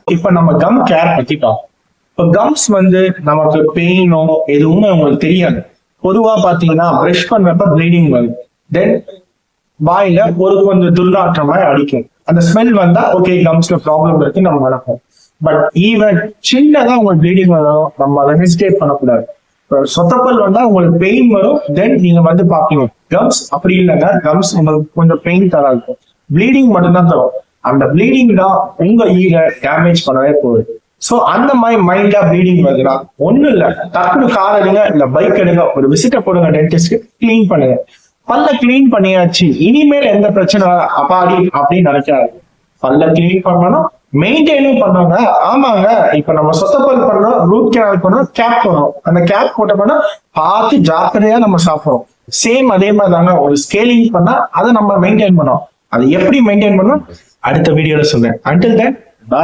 இப்ப நம்ம come care பத்தி பார்ப்போம். இப்ப கம்ஸ் வந்து நமக்கு பெயினோ எதுவுமே உங்களுக்கு தெரியாது. பொதுவா பாத்தீங்கன்னா பிரஷ் பண்றப்ப ப்ளீடிங் வரும். தென் வாயில ஒரு கொஞ்சம் துர்நாற்றம் மாதிரி அடிக்கும். அந்த ஸ்மெல் வந்தா ஓகே கம்ஸ்ல ப்ராப்ளம் இருக்கு நம்ம நடக்கும். பட் ஈவன் சின்னதா உங்களுக்கு ப்ளீடிங் வரும், நம்ம அதை ஹெசிடேட் பண்ணக்கூடாது. சொத்தப்பல் வந்தா உங்களுக்கு பெயின் வரும். தென் நீங்க வந்து பாப்பீங்க. கம்ஸ் அப்படி இல்லைங்க, கம்ஸ் உங்களுக்கு கொஞ்சம் பெயின் தராது, ப்ளீடிங் மட்டும்தான் தரும். அந்த ப்ளீடிங் தான் உங்க ஈர டேமேஜ் பண்ணவே போகுது. சோ அந்த மாதிரி மைண்டா ப்ளீடிங் வருதுன்னா ஒண்ணும் இல்ல, டக்குனு கார் எடுங்க இல்ல பைக் எடுங்க, ஒரு விசிட்ட போடுங்க டென்டிஸ்ட்க்கு, கிளீன் பண்ணுங்க. பல்ல கிளீன் பண்ணியாச்சு, இனிமேல் எந்த பிரச்சனை அப்பாடி அப்படின்னு நினைக்காது. பல்ல கிளீன் பண்ணணும், மெயின்டைனும் பண்ணுவாங்க. ஆமாங்க, இப்ப நம்ம சொத்தப்பல் பண்ணோம், ரூட் கேனல் பண்ணோம், கேப் பண்ணோம். அந்த கேப் போட்டோம்னா பார்த்து ஜாக்கிரதையா நம்ம சாப்பிடுறோம். சேம் அதே மாதிரி தாங்க ஒரு ஸ்கேலிங் பண்ணா அதை நம்ம மெயின்டைன் பண்ணோம். அதை எப்படி மெயின்டைன் பண்ணோம் அடுத்த வீடியோல சொல்றேன். Until then